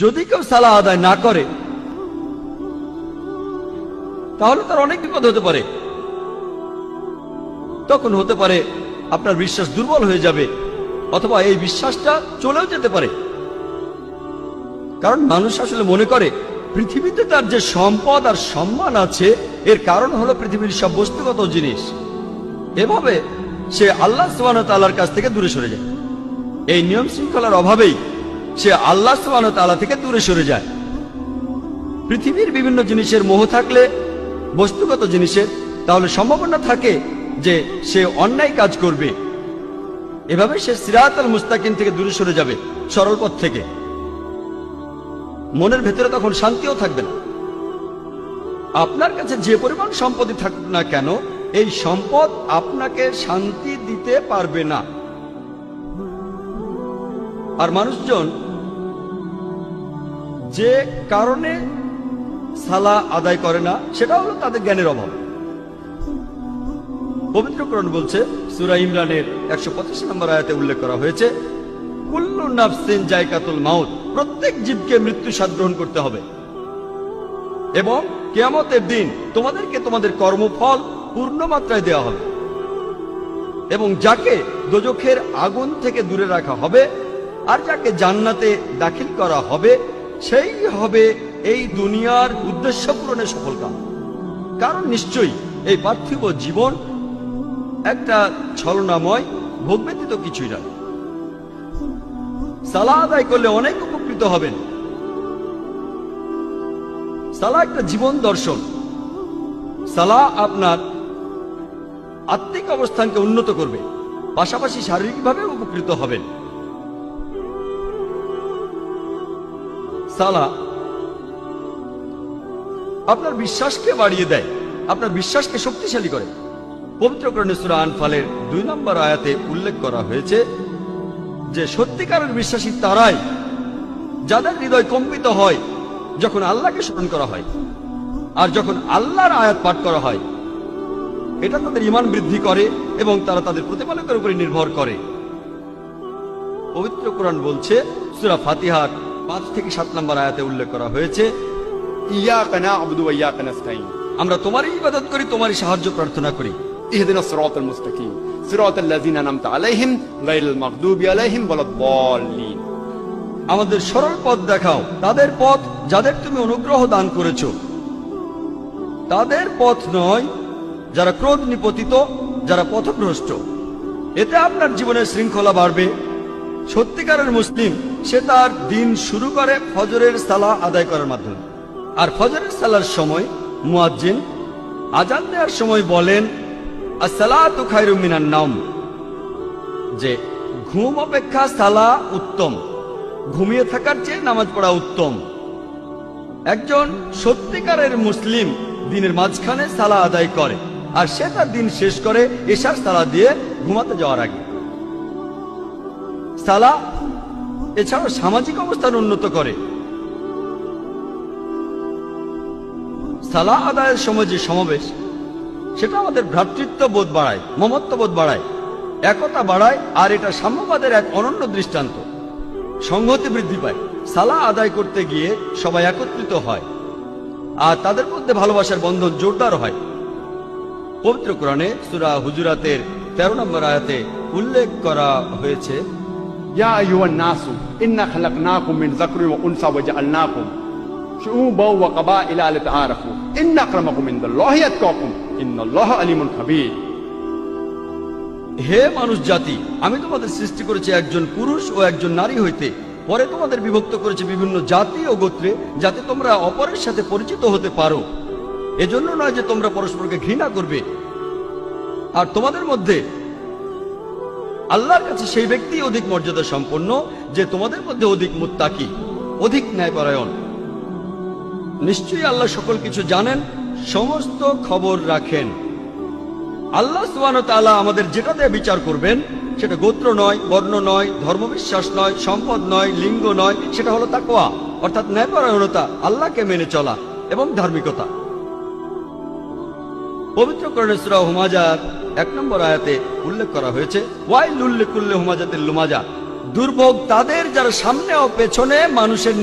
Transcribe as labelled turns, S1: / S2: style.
S1: যদি কেউ সালাহ আদায় না করে তাহলে তার অনেক বিপদ হতে পারে। তখন হতে পারে আপনার বিশ্বাস দুর্বল হয়ে যাবে, অথবা এই বিশ্বাসটা চলেও যেতে পারে। কারণ মানুষ আসলে মনে করে পৃথিবীতে তার যে সম্পদ আর সম্মান আছে এর কারণ হলো পৃথিবীর সব বস্তুগত জিনিস। এভাবে সে আল্লাহ সুবহানাহু ওয়া তাআলার কাছ থেকে দূরে সরে যায়। এই নিয়ম শৃঙ্খলার অভাবেই সে আল্লাহ সুবহানাহু ওয়া তাআলা থেকে দূরে সরে যায়। পৃথিবীর বিভিন্ন জিনিসের মোহ থাকলে, বস্তুগত জিনিসের, তাহলে সম্ভাবনা থাকে যে সে অন্যায় কাজ করবে। এভাবে সে সিরাতাল মুস্তাকিম থেকে দূরে সরে যাবে, সরল পথ থেকে। মনের ভেতরে তখন শান্তিও থাকবে না। আপনার কাছে যে পরিমাণ সম্পত্তি থাকুক না কেন, এই সম্পদ আপনাকে শান্তি দিতে পারবে না। আর মানুষজন যে কারণে সালাহ আদায় করে না সেটা হলো তাদের জ্ঞানের অভাব। পবিত্র কোরআন বলছে, সূরা ইমরানের 125 নম্বর আয়াতে উল্লেখ করা হয়েছে, কুল্লু নাফসিন যায়কাতুল মাউত, প্রত্যেক জীবকে মৃত্যু স্বাদ গ্রহণ করতে হবে এবং কিয়ামতের দিন তোমাদেরকে তোমাদের কর্মফল পূর্ণ মাত্রায় দেওয়া হবে এবং যাকে দোজখের আগুন থেকে দূরে রাখা হবে আর যাকে জান্নাতে দাখিল করা হবে সেই হবে এই দুনিয়ার উদ্দেশ্য পূরণে সফলকাম। কারণ নিশ্চয়ই এই পার্থিব জীবন একটা ছলনাময়, ভোগ ব্যতীত কিছুই নয়। সালাহ আদায় করলে অনেক উপকৃত হবেন। সালাহ একটা জীবন দর্শন। সালাহ আপনার আত্মিক অবস্থানকে উন্নত করবে, পাশাপাশি শারীরিকভাবে উপকৃত হবেন। সালাহ আপনার বিশ্বাসকে বাড়িয়ে দেয়, আপনার বিশ্বাসকে শক্তিশালী করে। পবিত্র কোরআনে সূরা আনফালের 2 নম্বর আয়াতে উল্লেখ করা হয়েছে যে সত্যিকারের বিশ্বাসী তারাই যাদের হৃদয় কম্পিত হয় যখন আল্লাহকে স্মরণ করা হয় আর যখন আল্লাহর আয়াত পাঠ করা হয়। এটা তাদের ঈমান বৃদ্ধি করে এবং তারা তাদের প্রতিপালকের উপরে নির্ভর করে। পবিত্র কোরআন বলছে, সূরা ফাতিহার 5 থেকে 7 নম্বর আয়াতে উল্লেখ করা হয়েছে,
S2: ইয়াকা না'বুদু ওয়া ইয়াকা নাস্তাঈন,
S1: আমরা তোমারই ইবাদত করি, তোমারই সাহায্য প্রার্থনা করি।
S2: ইহদিনাস সিরাতাল মুস্তাকিম, সিরাতাল লাযিনা আন'আমতা আলাইহিম গায়রিল মাগদুবি আলাইহিম ওয়ালাদ-দাল্লিন,
S1: আমাদের সরল পথ দেখাও, তাদের পথ যাদের তুমি অনুগ্রহ দান করেছো, তাদের পথ নয় যারা ক্রোধ নিপতিত, যারা পথভ্রষ্ট। এতে আপনার জীবনের শৃঙ্খলা বাড়বে। সত্যিকারের মুসলিম সে তার দিন শুরু করে ফজরের সালাহ আদায় করার মাধ্যমে। আর ফজরের সালার সময় মুয়াজ্জিন আজান দেওয়ার সময় বলেন, আসসালাতু খায়রুম মিনান নাওম, যে ঘুম অপেক্ষা সালাহ উত্তম, ঘুমিয়ে থাকার চেয়ে নামাজ পড়া উত্তম। একজন সত্যিকারের মুসলিম দিনের মাঝখানে সালাহ আদায় করে আর সে তার দিন শেষ করে এশার সালাহ দিয়ে ঘুমাতে যাওয়ার আগে। সালাহ এছাড়াও সামাজিক অবস্থান উন্নত করে। সালাহ আদায়ের সময় যে সমাবেশ, সেটা আমাদের ভ্রাতৃত্ব বোধ বাড়ায়, মমত্ববোধ বাড়ায়, একতা বাড়ায়, আর এটা সাম্যবাদের এক অনন্য দৃষ্টান্ত। সংহতি বৃদ্ধি পায়। সালাহ আদায় করতে গিয়ে সবাই একত্রিত হয় আর তাদের মধ্যে ভালোবাসার বন্ধন জোরদার হয়। পবিত্র কোরআনে সূরা হুজুরাতের 13 নম্বর আয়াতে উল্লেখ করা হয়েছে,
S2: ইয়া আইয়ুহান নাসু ইন্না খালাকনাকুম মিন যাকরিন ওয়া উনসা ওয়া জাআলনাকুম শুউবান ওয়া কাবাইলা লিতাআরাফু ইন্না আকরামাকুম ইনদাল্লাহি আতকাকুম ইন্নাল্লাহা আলিমুন খাবীর।
S1: হে মানুষ জাতি, আমি তোমাদের সৃষ্টি করেছি একজন পুরুষ ও একজন নারী হইতে, পরে তোমাদের বিভক্ত করেছি বিভিন্ন জাতি ও গোত্রে, যাতে তোমরা অপরের সাথে পরিচিত হতে পারো। এজন্য নয় যে তোমরা পরস্পরকে ঘৃণা করবে। আর তোমাদের মধ্যে আল্লাহর কাছে সেই ব্যক্তি অধিক মর্যাদা সম্পন্ন যে তোমাদের মধ্যে অধিক মুত্তাকি, অধিক ন্যায়পরায়ণ। নিশ্চয়ই আল্লাহ সকল কিছু জানেন, সমস্ত খবর রাখেন। আল্লাহ সুবহানাহু ওয়া তাআলা আমাদের যেটা দিয়ে বিচার করবেন, সেটা গোত্র নয়, বর্ণ নয়, ধর্মবিশ্বাস নয়, সম্পদ নয়, লিঙ্গ নয়, সেটা হলো তাকওয়া, অর্থাৎ ন্যায়পরায়ণতা, আল্লাহকে মেনে চলা এবং ধার্মিকতা। পবিত্র কোরআনে সূরা হুমাজার 1 নম্বর আয়াতে উল্লেখ করা হয়েছে, ওয়াইলুল লিকুল্লি হুমাজাতিল লুমাজা, দুর্ভোগ তাদের যারা সামনে ও পেছনে মানুষের